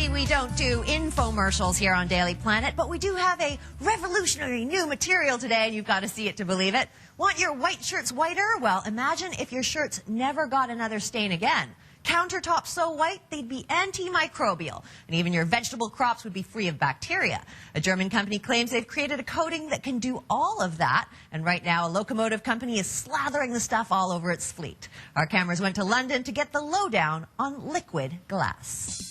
Normally, we don't do infomercials here on Daily Planet, but we do have a revolutionary new material today, and you've got to see it to believe it. Want your white shirts whiter? Well, imagine if your shirts never got another stain again. Countertops so white, they'd be antimicrobial, and even your vegetable crops would be free of bacteria. A German company claims they've created a coating that can do all of that, and right now a locomotive company is slathering the stuff all over its fleet. Our cameras went to London to get the lowdown on liquid glass.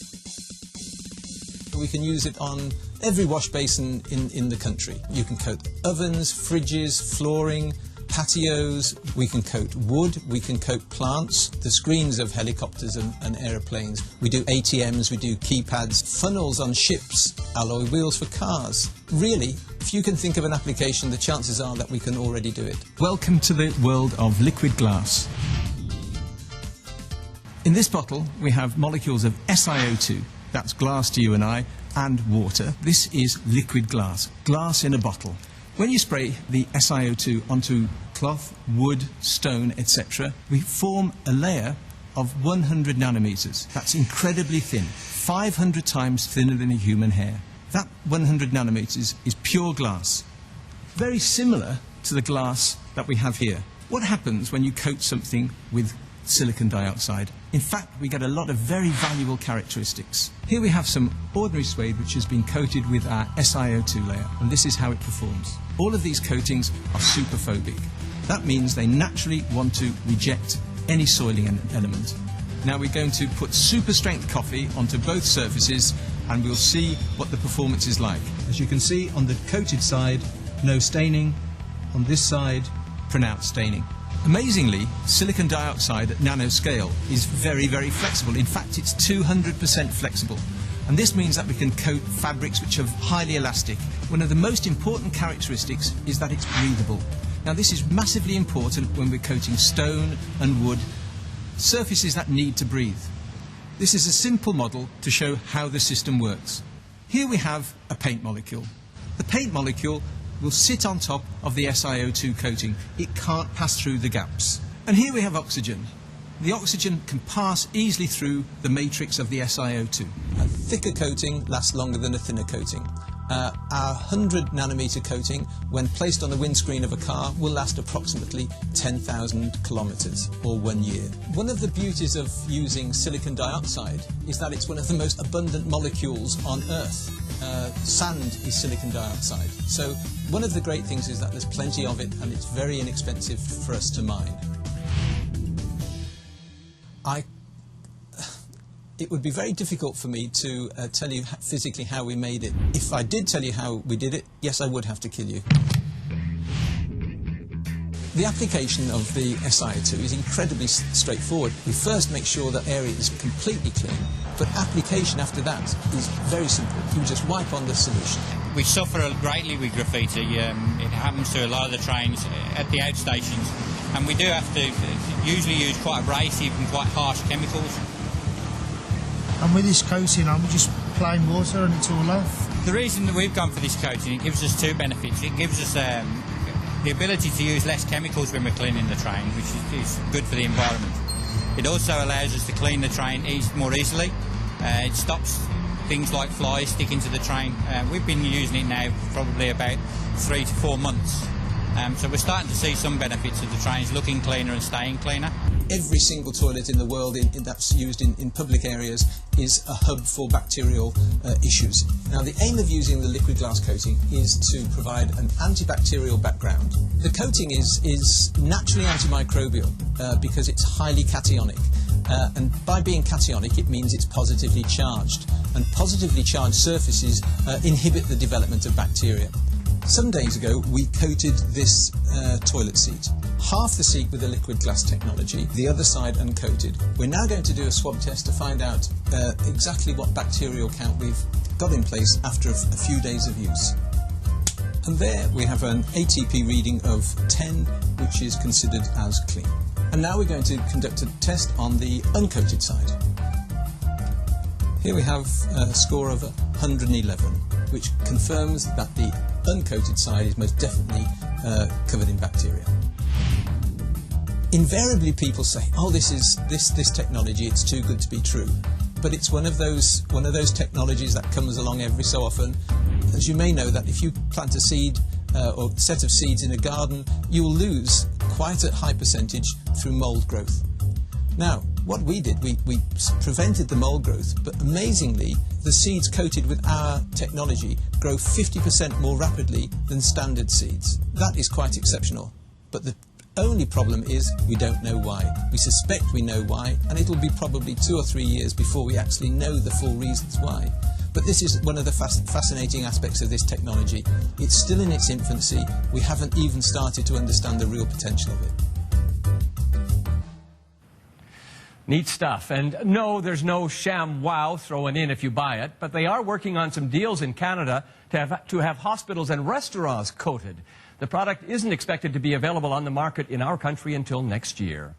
We can use it on every wash basin in the country. You can coat ovens, fridges, flooring, patios, we can coat wood, we can coat plants, the screens of helicopters and aeroplanes. We do ATMs, we do keypads, funnels on ships, alloy wheels for cars. Really, if you can think of an application, the chances are that we can already do it. Welcome to the world of liquid glass. In this bottle, we have molecules of SiO2, that's glass to you and I, and water. This is liquid glass, glass in a bottle. When you spray the SiO2 onto cloth, wood, stone, etc., we form a layer of 100 nanometers. That's incredibly thin, 500 times thinner than a human hair. That 100 nanometers is pure glass, very similar to the glass that we have here. What happens when you coat something with silicon dioxide? In fact, we get a lot of very valuable characteristics. Here we have some ordinary suede which has been coated with our SiO2 layer, and this is how it performs. All of these coatings are superphobic. That means they naturally want to reject any soiling element. Now we're going to put super strength coffee onto both surfaces and we'll see what the performance is like. As you can see, on the coated side, no staining. On this side, pronounced staining. Amazingly, silicon dioxide at nanoscale is very, very flexible. In fact, it's 200% flexible. And this means that we can coat fabrics which are highly elastic. One of the most important characteristics is that it's breathable. Now, this is massively important when we're coating stone and wood, surfaces that need to breathe. This is a simple model to show how the system works. Here we have a paint molecule. The paint molecule will sit on top of the SiO2 coating. It can't pass through the gaps. And here we have oxygen. The oxygen can pass easily through the matrix of the SiO2. A thicker coating lasts longer than a thinner coating. Our 100 nanometer coating, when placed on the windscreen of a car, will last approximately 10,000 kilometers, or 1 year. One of the beauties of using silicon dioxide is that it's one of the most abundant molecules on Earth. Sand is silicon dioxide. So one of the great things is that there's plenty of it and it's very inexpensive for us to mine. It would be very difficult for me to tell you physically how we made it. If I did tell you how we did it, yes, I would have to kill you. The application of the SiO2 is incredibly straightforward. We first make sure that area is completely clean, but application after that is very simple. You just wipe on the solution. We suffer greatly with graffiti. It happens to a lot of the trains at the outstations, and we do have to usually use quite abrasive and quite harsh chemicals. And with this coating on, we just plain water and it's all off. The reason that we've gone for this coating, it gives us two benefits. It gives us the ability to use less chemicals when we're cleaning the train, which is good for the environment. It also allows us to clean the train more easily. It stops things like flies sticking to the train. We've been using it now probably about 3 to 4 months. So we're starting to see some benefits of the trains looking cleaner and staying cleaner. Every single toilet in the world that's used in public areas is a hub for bacterial issues. Now, the aim of using the liquid glass coating is to provide an antibacterial background. The coating is naturally antimicrobial because it's highly cationic. And by being cationic, it means it's positively charged. And positively charged surfaces inhibit the development of bacteria. Some days ago, we coated this toilet seat. Half the seat with the liquid glass technology, the other side uncoated. We're now going to do a swab test to find out exactly what bacterial count we've got in place after a few days of use. And there we have an ATP reading of 10, which is considered as clean. And now we're going to conduct a test on the uncoated side. Here we have a score of 111, which confirms that the uncoated side is most definitely covered in bacteria. Invariably people say, oh, this technology, it's too good to be true. but it's one of those technologies that comes along every so often. As you may know, that if you plant a seed or set of seeds in a garden, you will lose quite a high percentage through mould growth. Now, what we did, we prevented the mould growth, but amazingly, the seeds coated with our technology grow 50% more rapidly than standard seeds. That is quite exceptional. But the only problem is we don't know why. We suspect we know why, and it'll be probably 2 or 3 years before we actually know the full reasons why. But this is one of the fascinating aspects of this technology. It's still in its infancy. We haven't even started to understand the real potential of it. Neat stuff. And no, there's no sham wow thrown in if you buy it, but they are working on some deals in Canada to have hospitals and restaurants coated. The product isn't expected to be available on the market in our country until next year.